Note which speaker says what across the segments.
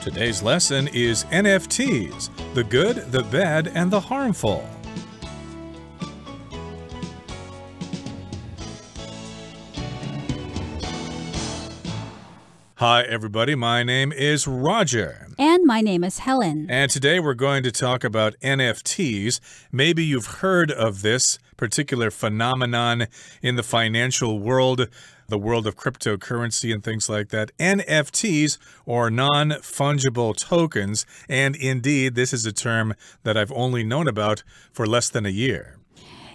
Speaker 1: Today's lesson is NFTs, the good, the bad, and the harmful. Hi, everybody. My name is Roger.
Speaker 2: And my name is Helen.
Speaker 1: And today we're going to talk about NFTs. Maybe you've heard of this particular phenomenon in the financial world, the world of cryptocurrency and things like that. NFTs, or non-fungible tokens. And indeed, this is a term that I've only known about for less than a year.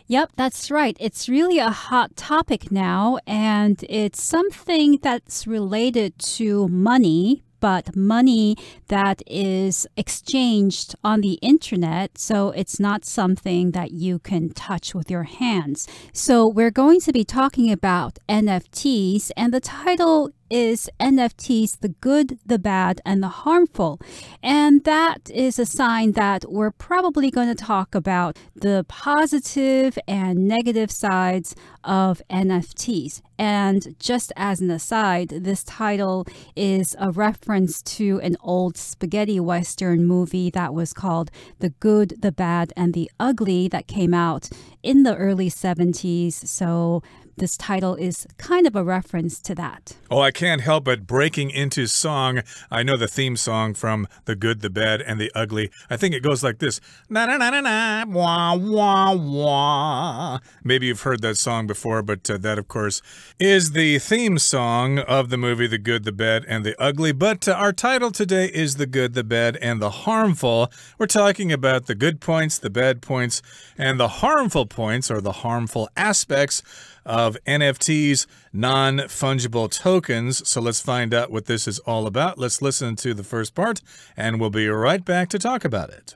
Speaker 2: Yep, that's right. It's really a hot topic now, and it's something that's related to money, but money that is exchanged on the internet, so it's not something that you can touch with your hands. So we're going to be talking about NFTs, and the title is NFTs, the good, the bad, and the harmful. And that is a sign that we're probably going to talk about the positive and negative sides of NFTs. And just as an aside, this title is a reference to an old spaghetti western movie that was called The Good, the Bad, and the Ugly that came out in the early 70s. So this title is kind of a reference to that.
Speaker 1: Oh, I can't help but breaking into song. I know the theme song from The Good, the Bad, and the Ugly. I think it goes like this. Na na na na na, wah wah wah. Maybe you've heard that song before, but that, of course, is the theme song of the movie The Good, the Bad, and the Ugly. But our title today is The Good, the Bad, and the Harmful. We're talking about the good points, the bad points, and the harmful points, or the harmful aspects of NFTs, non-fungible tokens. So let's find out what this is all about. Let's listen to the first part, and we'll be right back to talk about it.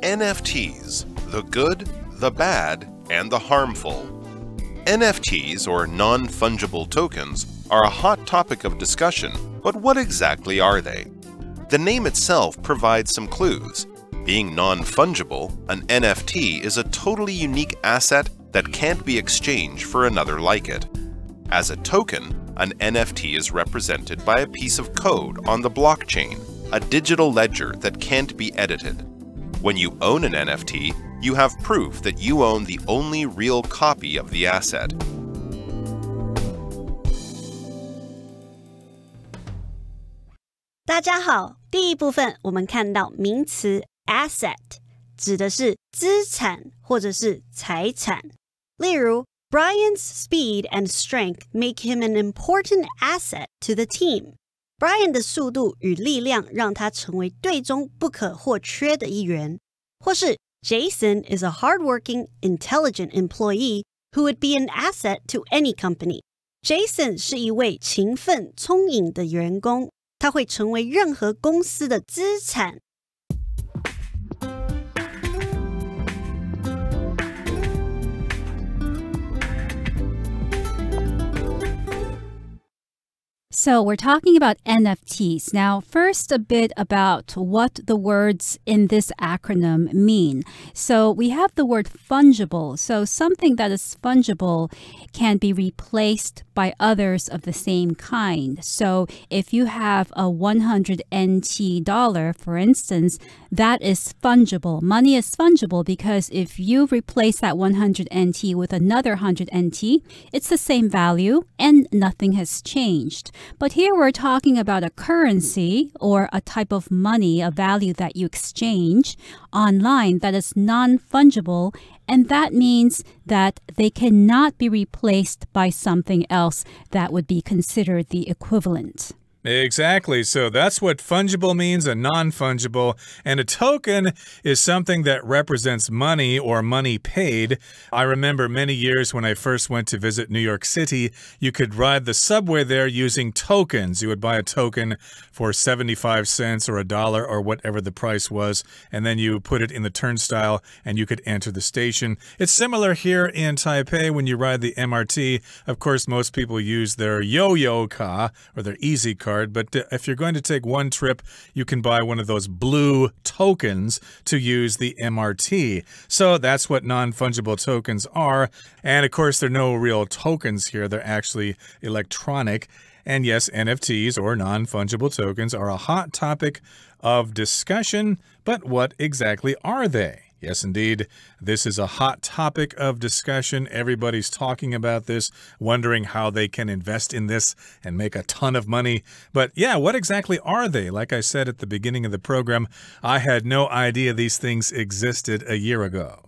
Speaker 3: NFTs, the good, the bad, and the harmful. NFTs, or non-fungible tokens, are a hot topic of discussion, but what exactly are they? The name itself provides some clues. Being non-fungible, an NFT is a totally unique asset that can't be exchanged for another like it. As a token, an NFT is represented by a piece of code on the blockchain, a digital ledger that can't be edited. When you own an NFT, you have proof that you own the only real copy of the asset.
Speaker 4: 大家好，第一部分我们看到名词 asset 指的是资产或者是财产。例如 Brian's speed and strength make him an important asset to the team. Brian 的速度与力量让他成为队中不可或缺的一员。或是 Jason is a hardworking, intelligent employee who would be an asset to any company. Jason 是一位勤奋、聪颖的员工，他会成为任何公司的资产。
Speaker 2: So we're talking about NFTs. Now, first, a bit about what the words in this acronym mean. So we have the word fungible. So something that is fungible can be replaced by others of the same kind. So if you have a 100 NT dollar, for instance, that is fungible. Money is fungible because if you replace that 100 NT with another 100 NT, it's the same value and nothing has changed. But here we're talking about a currency or a type of money, a value that you exchange online that is non-fungible, and that means that they cannot be replaced by something else that would be considered the equivalent.
Speaker 1: Exactly. So that's what fungible means, a non-fungible. And a token is something that represents money or money paid. I remember many years when I first went to visit New York City, you could ride the subway there using tokens. You would buy a token for 75 cents or $1 or whatever the price was, and then you put it in the turnstile and you could enter the station. It's similar here in Taipei when you ride the MRT. Of course, most people use their yo-yo ka or their easy card card, but if you're going to take one trip, you can buy one of those blue tokens to use the MRT. So that's what non-fungible tokens are. And of course, there are no real tokens here. They're actually electronic. And yes, NFTs or non-fungible tokens are a hot topic of discussion, but what exactly are they? Yes, indeed. This is a hot topic of discussion. Everybody's talking about this, wondering how they can invest in this and make a ton of money. But yeah, what exactly are they? Like I said at the beginning of the program, I had no idea these things existed a year ago.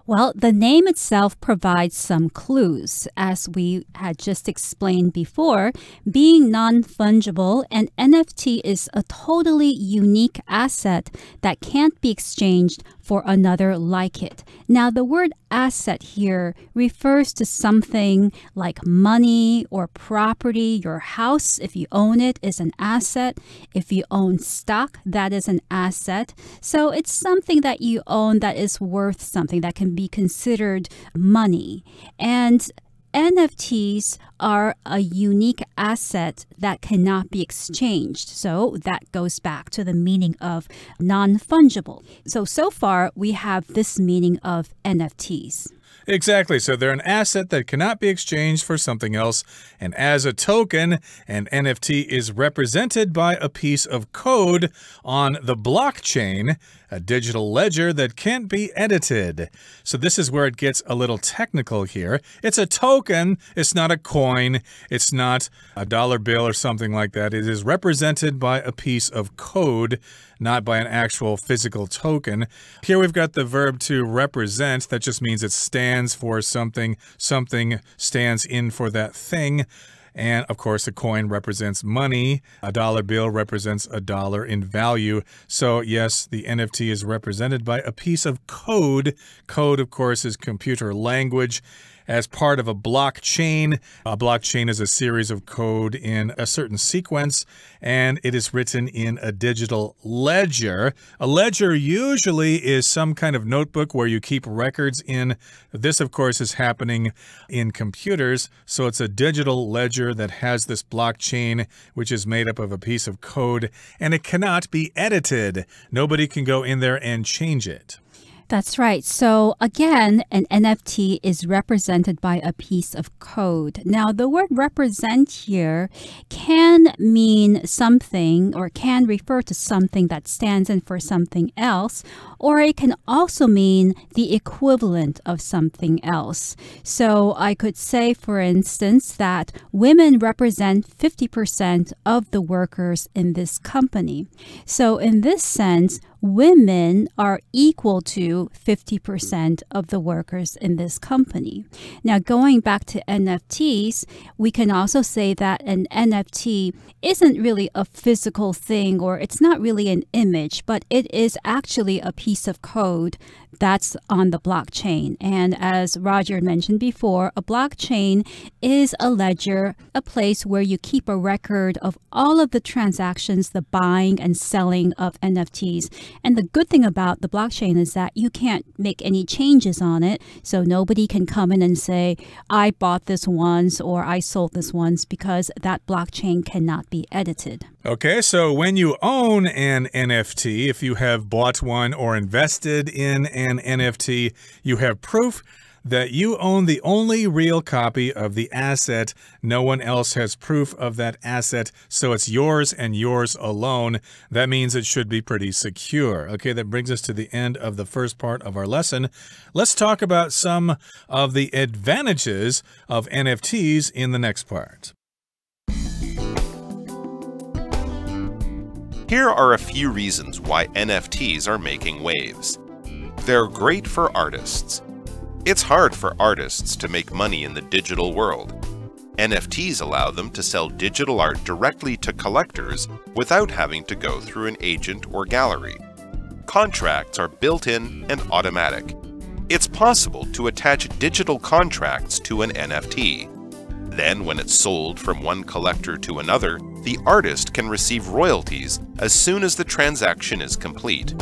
Speaker 2: Well, the name itself provides some clues. As we had just explained before, being non-fungible, an NFT is a totally unique asset that can't be exchanged for another like it. Now, the word asset here refers to something like money or property. Your house, if you own it, is an asset. If you own stock, that is an asset. So it's something that you own that is worth something, that can be considered money. And NFTs are a unique asset that cannot be exchanged. So that goes back to the meaning of non-fungible. So far, we have this meaning of NFTs.
Speaker 1: Exactly. So they're an asset that cannot be exchanged for something else. And as a token, an NFT is represented by a piece of code on the blockchain, a digital ledger that can't be edited. So this is where it gets a little technical here. It's a token. It's not a coin. It's not a dollar bill or something like that. It is represented by a piece of code, not by an actual physical token. Here we've got the verb to represent. That just means it stands for something. Something stands in for that thing. And, of course, a coin represents money. A dollar bill represents a dollar in value. So, yes, the NFT is represented by a piece of code. Code, of course, is computer language. As part of a blockchain is a series of code in a certain sequence, and it is written in a digital ledger. A ledger usually is some kind of notebook where you keep records in. This, of course, is happening in computers, so it's a digital ledger that has this blockchain, which is made up of a piece of code, and it cannot be edited. Nobody can go in there and change it.
Speaker 2: That's right. So again, an NFT is represented by a piece of code. Now, the word represent here can mean something or can refer to something that stands in for something else, or it can also mean the equivalent of something else. So I could say, for instance, that women represent 50% of the workers in this company. So in this sense, women are equal to 50% of the workers in this company. Now, going back to NFTs, we can also say that an NFT isn't really a physical thing, or it's not really an image, but it is actually a piece of code that's on the blockchain. And as Roger mentioned before, a blockchain is a ledger, a place where you keep a record of all of the transactions, the buying and selling of NFTs. And the good thing about the blockchain is that you can't make any changes on it. So nobody can come in and say, I bought this once or I sold this once, because that blockchain cannot be edited.
Speaker 1: Okay, so when you own an NFT, if you have bought one or invested in an NFT, you have proof that you own the only real copy of the asset. No one else has proof of that asset, so it's yours and yours alone. That means it should be pretty secure. Okay, that brings us to the end of the first part of our lesson. Let's talk about some of the advantages of NFTs in the next part.
Speaker 3: Here are a few reasons why NFTs are making waves. They're great for artists. It's hard for artists to make money in the digital world. NFTs allow them to sell digital art directly to collectors without having to go through an agent or gallery. Contracts are built-in and automatic. It's possible to attach digital contracts to an NFT. Then, when it's sold from one collector to another, the artist can receive royalties as soon as the transaction is complete.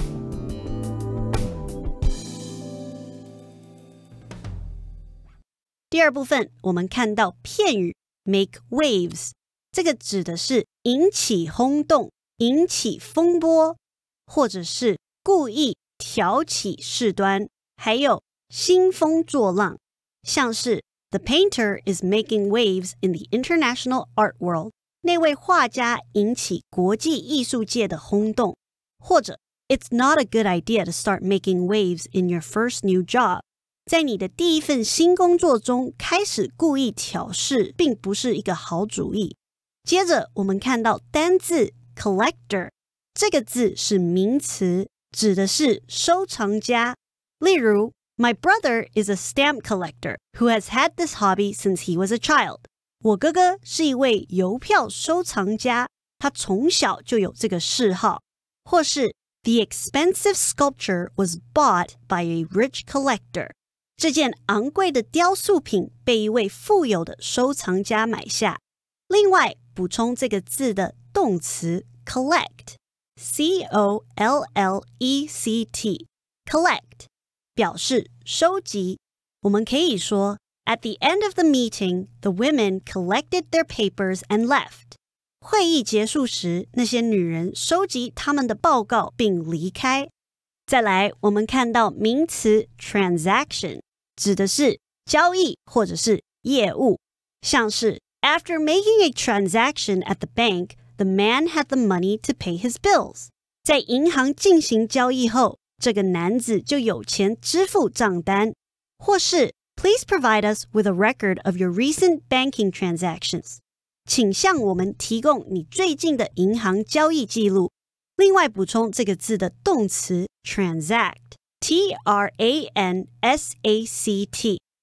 Speaker 4: 第二部分，我们看到片语 make waves，这个指的是引起轰动、引起风波，或者是故意挑起事端，还有兴风作浪，像是 The painter is making waves in the international art world. 那位画家引起国际艺术界的轰动，或者 It's not a good idea to start making waves in your first new job. 在你的第一份新工作中开始故意挑事，并不是一个好主意。接着我们看到单字 collector， 这个字是名词，指的是收藏家。例如My brother is a stamp collector who has had this hobby since he was a child. 我哥哥是一位邮票收藏家，他从小就有这个嗜好。或是 The expensive sculpture was bought by a rich collector. 这件昂贵的雕塑品被一位富有的收藏家买下。另外，补充这个字的动词 collect, C-O-L-L-E-C-T, collect.表示收集，我们可以说 At the end of the meeting, the women collected their papers and left. 会议结束时，那些女人收集他们的报告并离开。再来，我们看到名词 transaction， 指的是交易或者是业务，像是 After making a transaction at the bank, the man had the money to pay his bills. 在银行进行交易后，这个男子就有钱支付账单，或是 Please provide us with a record of your recent banking transactions. 请向我们提供你最近的银行交易记录。另外补充这个字的动词 transact, T-R-A-N-S-A-C-T,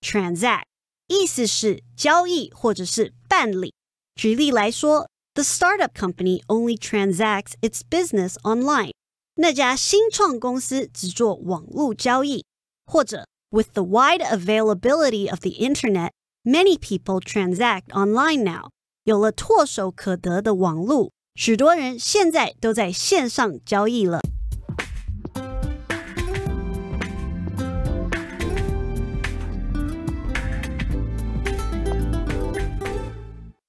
Speaker 4: transact, 意思是交易或者是办理。举例来说 The startup company only transacts its business online.那家新创公司只做网络交易，或者 With the wide availability of the internet, many people transact online now. 有了唾手可得的网络，许多人现在都在线上交易了。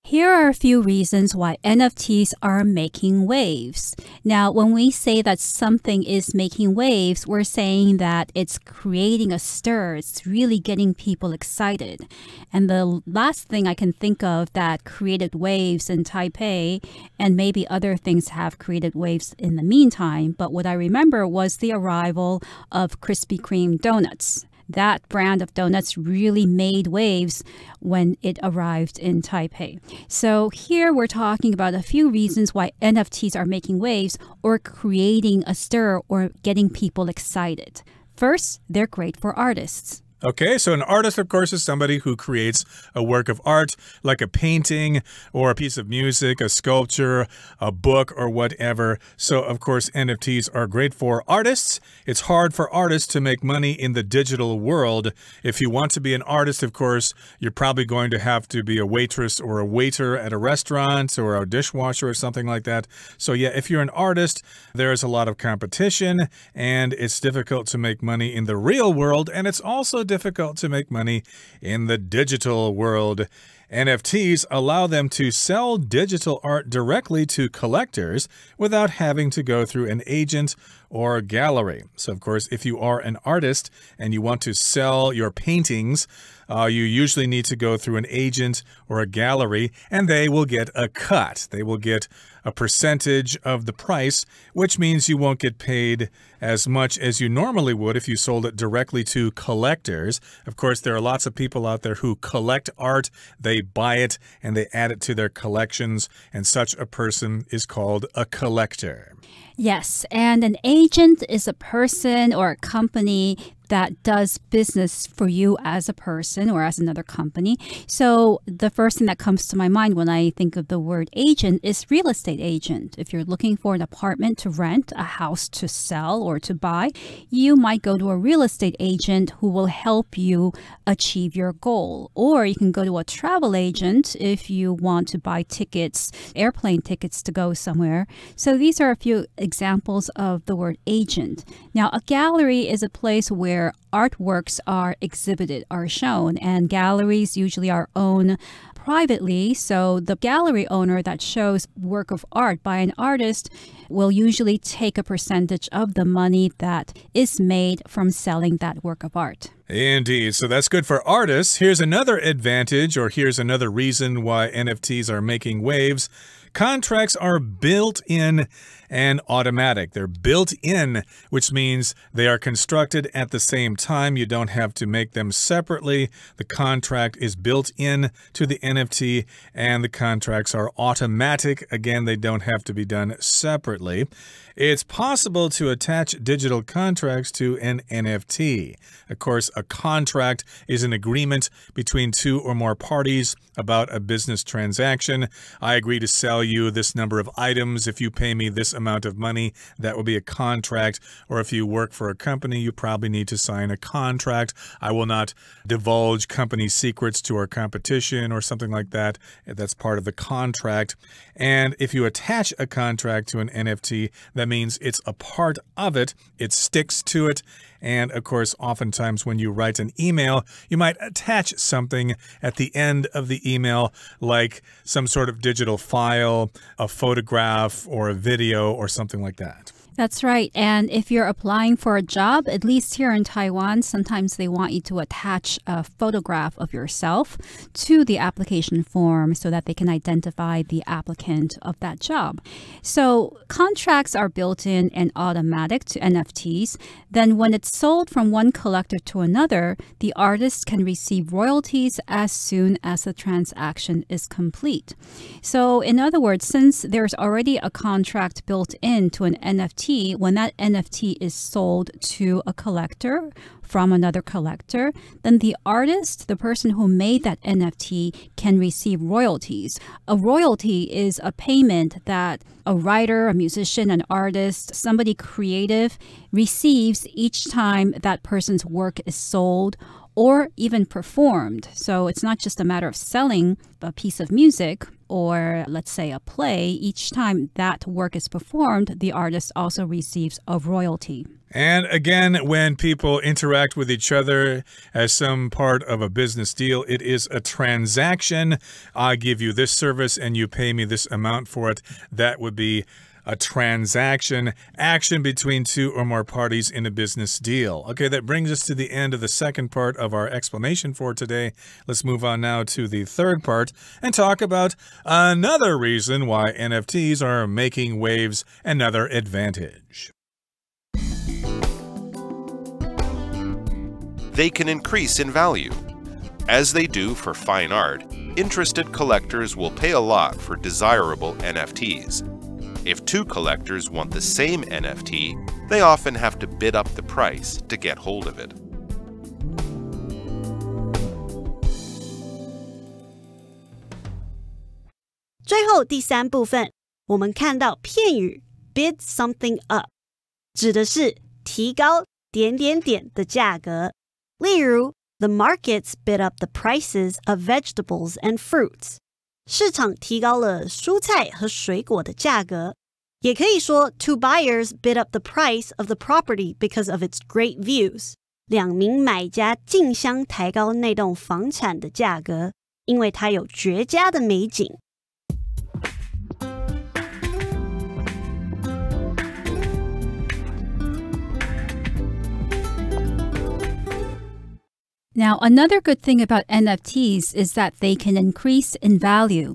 Speaker 2: Here are a few reasons why NFTs are making waves. Now, when we say that something is making waves, we're saying that it's creating a stir. It's really getting people excited. And the last thing I can think of that created waves in Taipei, and maybe other things have created waves in the meantime, but what I remember was the arrival of Krispy Kreme donuts.That brand of donuts really made waves when it arrived in Taipei. So here we're talking about a few reasons why NFTs are making waves or creating a stir or getting people excited. First, they're great for artists.Okay,
Speaker 1: so an artist, of course, is somebody who creates a work of art, like a painting or a piece of music, a sculpture, a book, or whatever. So, of course, NFTs are great for artists. It's hard for artists to make money in the digital world. If you want to be an artist, of course, you're probably going to have to be a waitress or a waiter at a restaurant or a dishwasher or something like that. So, yeah, if you're an artist, there's a lot of competition, and it's difficult to make money in the real world, and it's also difficult to make money in the digital world. NFTs allow them to sell digital art directly to collectors without having to go through an agent or a gallery. So, of course, if you are an artist and you want to sell your paintings, you usually need to go through an agent or a gallery, and they will get a cut. They will get a percentage of the price, which means you won't get paid as much as you normally would if you sold it directly to collectors. Of course, there are lots of people out there who collect art. They buy it and they add it to their collections, and such a person is called a collector.
Speaker 2: Yes, and an agent is a person or a company that does business for you as a person or as another company. So the first thing that comes to my mind when I think of the word agent is real estate agent. If you're looking for an apartment to rent, a house to sell or to buy, you might go to a real estate agent who will help you achieve your goal. Or you can go to a travel agent if you want to buy tickets, airplane tickets to go somewhere. So these are a few examples of the word agent. Now, a gallery is a place where artworks are exhibited, are shown, and galleries usually are owned privately, so the gallery owner that shows work of art by an artist will usually take a percentage of the money that is made from selling that work of art.
Speaker 1: Indeed. So that's good for artists. Here's another advantage, or here's another reason why NFTs are making waves. Contracts are built in and automatic. They're built in, which means they are constructed at the same time. You don't have to make them separately. The contract is built in to the NFT, and the contracts are automatic. Again, they don't have to be done separately. It's possible to attach digital contracts to an NFT. Of course, a contract is an agreement between two or more parties about a business transaction. I agree to sell you this number of items if you pay me this amount of money. That will be a contract. Or if you work for a company, you probably need to sign a contract. I will not divulge company secrets to our competition or something like that. That's part of the contract. And if you attach a contract to an NFT, that means it's a part of it. It sticks to it. And of course, oftentimes when you write an email, you might attach something at the end of the email, like some sort of digital file, a photograph, or a video, or something like that.
Speaker 2: That's right. And if you're applying for a job, at least here in Taiwan, sometimes they want you to attach a photograph of yourself to the application form so that they can identify the applicant of that job. So contracts are built in and automatic to NFTs. Then when it's sold from one collector to another, the artist can receive royalties as soon as the transaction is complete. So in other words, since there's already a contract built into an NFT, when that NFT is sold to a collector from another collector, then the artist, the person who made that NFT, can receive royalties. A royalty is a payment that a writer, a musician, an artist, somebody creative receives each time that person's work is sold or even performed. So it's not just a matter of selling a piece of music or, let's say, a play. Each time that work is performed, the artist also receives a royalty.
Speaker 1: And again, when people interact with each other as some part of a business deal, it is a transaction. I give you this service and you pay me this amount for it. That would be a transaction, action between two or more parties in a business deal. Okay, that brings us to the end of the second part of our explanation for today. Let's move on now to the third part and talk about another reason why NFTs are making waves, another advantage.
Speaker 3: They can increase in value. As they do for fine art, interested collectors will pay a lot for desirable NFTs. If two collectors want the same NFT, they often have to bid up the price to get hold of it.
Speaker 4: 最后第三部分，我们看到片语 bid something up， 指的是提高点点点的价格。例如 The markets bid up the prices of vegetables and fruits. 市场提高了蔬菜和水果的价格。也可以说 Two buyers bid up the price of the property because of its great views. 两名买家竞相抬高那栋房产的价格，因为它有绝佳的美景。
Speaker 2: Now, another good thing about NFTs is that they can increase in value.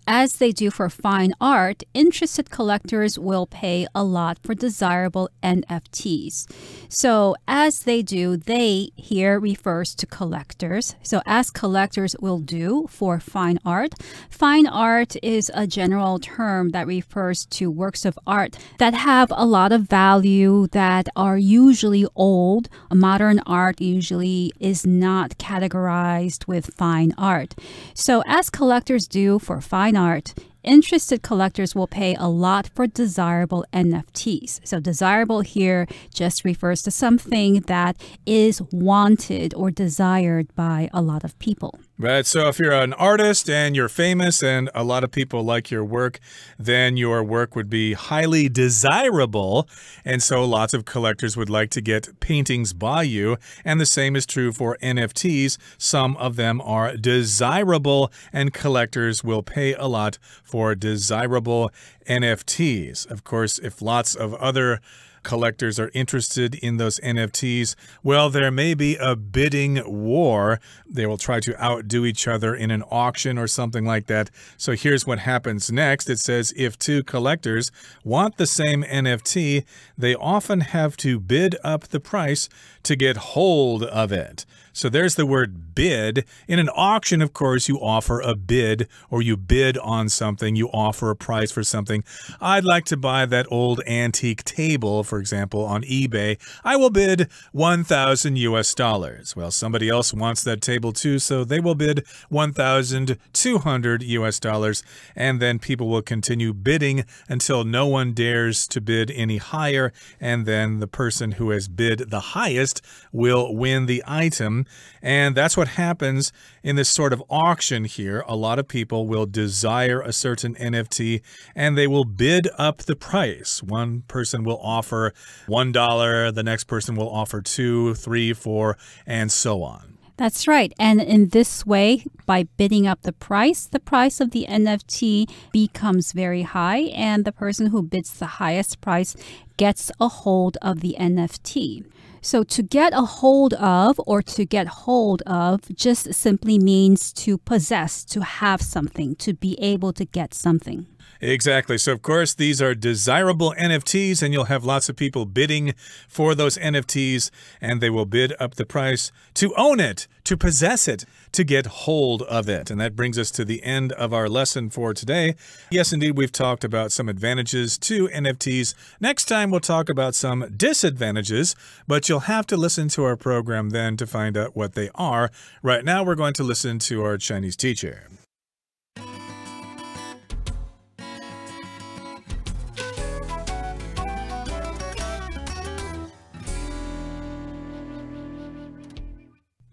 Speaker 2: As they do for fine art, interested collectors will pay a lot for desirable NFTs. So as they do, they here refers to collectors. So as collectors will do for fine art is a general term that refers to works of art that have a lot of value, that are usually old. Modern art usually is not categorized with fine art. So as collectors do for fine art, interested collectors will pay a lot for desirable NFTs. So desirable here just refers to something that is wanted or desired by a lot of people.
Speaker 1: Right, so if you're an artist and you're famous and a lot of people like your work, then your work would be highly desirable. And so lots of collectors would like to get paintings by you. And the same is true for NFTs. Some of them are desirable, and collectors will pay a lot for desirable NFTs. Of course, if lots of other collectors are interested in those NFTs, well, there may be a bidding war. They will try to outdo each other in an auction or something like that. So here's what happens next. It says if two collectors want the same NFT, they often have to bid up the price to get hold of it. So there's the word bid. In an auction, of course, you offer a bid, or you bid on something. You offer a price for something. I'd like to buy that old antique table, for example, on eBay. I will bid $1,000 US. Well, somebody else wants that table too, so they will bid $1,200 US. And then people will continue bidding until no one dares to bid any higher. And then the person who has bid the highest will win the item. And that's what happens in this sort of auction here. A lot of people will desire a certain NFT and they will bid up the price. One person will offer $1, the next person will offer $2, $3, $4, and so on.
Speaker 2: That's right. And in this way, by bidding up the price of the NFT becomes very high, and the person who bids the highest price gets a hold of the NFT. So to get a hold of or to get hold of just simply means to possess, to have something, to be able to get something.
Speaker 1: Exactly. So, of course, these are desirable NFTs, and you'll have lots of people bidding for those NFTs, and they will bid up the price to own it, to possess it, to get hold of it. And that brings us to the end of our lesson for today. Yes, indeed, we've talked about some advantages to NFTs. Next time, we'll talk about some disadvantages, but you'll have to listen to our program then to find out what they are. Right now, we're going to listen to our Chinese teacher.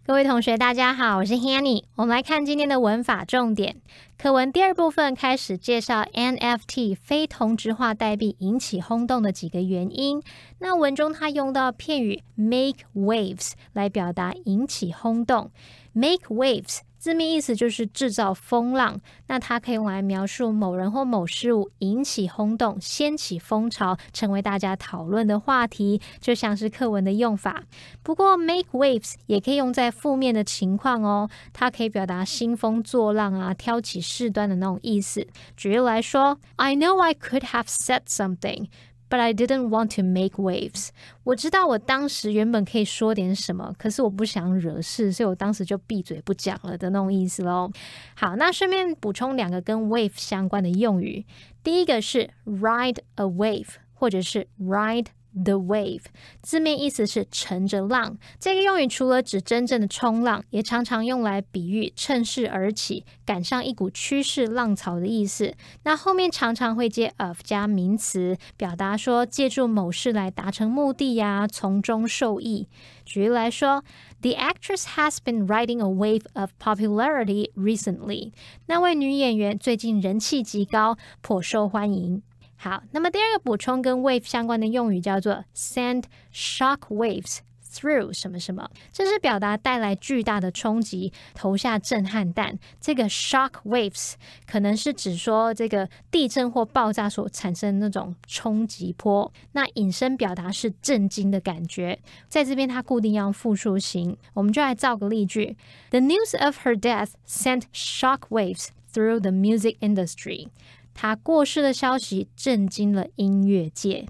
Speaker 5: 各位同学大家好，我是 Hanny。 我们来看今天的文法重点。课文第二部分开始介绍 NFT 非同质化代币引起轰动的几个原因。那文中它用到片语 make waves 来表达引起轰动。 make waves字面意思就是制造风浪，那它可以用来描述某人或某事物引起轰动，掀起风潮，成为大家讨论的话题，就像是课文的用法。不过 make waves 也可以用在负面的情况哦，它可以表达兴风作浪啊，挑起事端的那种意思。举例来说 I know I could have said something But I didn't want to make waves. 我知道我当时原本可以说点什么，可是我不想惹事，所以我当时就闭嘴不讲了的那种意思咯。好，那顺便补充两个跟 wave 相关的用语。第一个是 ride a wave 或者是 ride the wave， 字面意思是乘着浪。这个用语除了指真正的冲浪，也常常用来比喻趁势而起，赶上一股趋势浪潮的意思。那后面常常会接 of 加名词，表达说借助某事来达成目的呀，从中受益。举例来说 The actress has been riding a wave of popularity recently. 那位女演员最近人气极高，颇受欢迎。好，那么第二个补充跟 wave 相关的用语叫做 send shock waves through 什么什么，这是表达带来巨大的冲击，投下震撼弹。这个 shock waves 可能是指说这个地震或爆炸所产生的那种冲击波，那引申表达是震惊的感觉。在这边它固定要用复数形，我们就来造个例句 The news of her death sent shock waves through the music industry. 他过世的消息震惊了音乐界。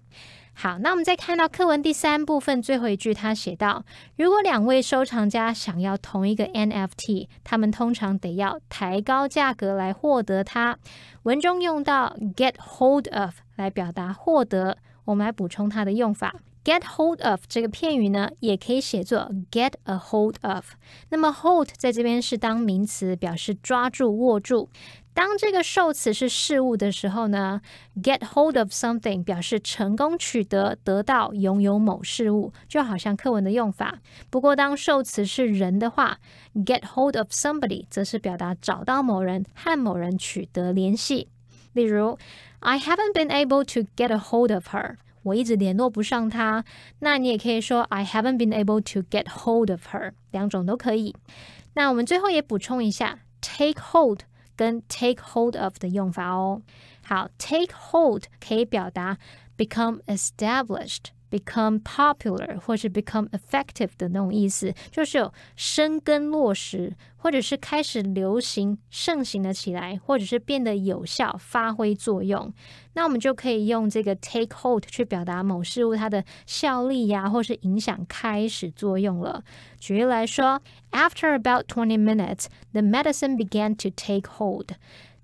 Speaker 5: 好，那我们再看到课文第三部分最后一句，他写到如果两位收藏家想要同一个 NFT， 他们通常得要抬高价格来获得它。文中用到 get hold of 来表达获得，我们来补充它的用法。Get hold of 这个片语呢，也可以写作 get a hold of。那么 hold 在这边是当名词，表示抓住、握住。当这个受词是事物的时候呢 get hold of something 表示成功取得、得到、拥有某事物，就好像课文的用法。不过当受词是人的话 get hold of somebody 则是表达找到某人和某人取得联系。例如 I haven't been able to get a hold of her 我一直联络不上她。那你也可以说 I haven't been able to get hold of her 两种都可以。那我们最后也补充一下 take hold跟 take hold of 的用法哦。好 take hold 可以表达 become established become popular 或是 become effective 的那种意思，就是有生根落实，或者是开始流行盛行了起来，或者是变得有效发挥作用。那我们就可以用这个 take hold 去表达某事物它的效力呀，或是影响开始作用了。举例来说 After about 20 minutes, the medicine began to take hold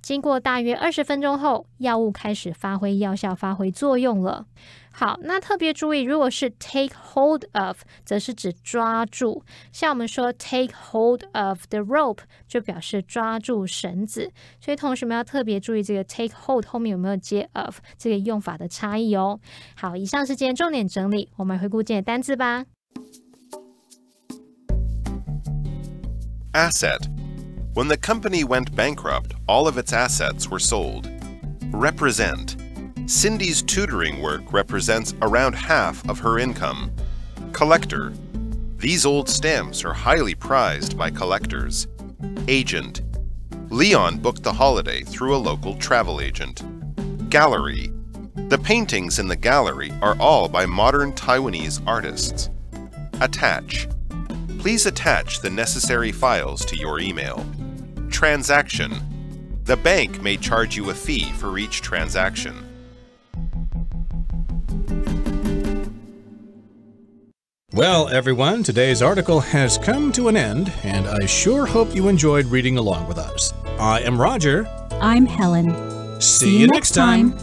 Speaker 5: 经过大约20分钟后，药物开始发挥药效，发挥作用了。好，那特别注意，如果是 take hold of 则是指抓住，像我们说 take hold of the rope 就表示抓住绳子，所以同学们要特别注意这个 take hold 后面有没有接 of 这个用法的差异哦。好，以上是今天重点整理，我们来回顾今天的单字吧。
Speaker 3: Asset.When the company went bankrupt, all of its assets were sold. Represent. Cindy's tutoring work represents around half of her income. Collector. These old stamps are highly prized by collectors. Agent. Leon booked the holiday through a local travel agent. Gallery. The paintings in the gallery are all by modern Taiwanese artists. Attach.Please attach the necessary files to your email. Transaction. The bank may charge you a fee for each transaction.
Speaker 1: Well, everyone, today's article has come to an end, and I sure hope you enjoyed reading along with us. I am Roger.
Speaker 2: I'm Helen.
Speaker 1: See you next time.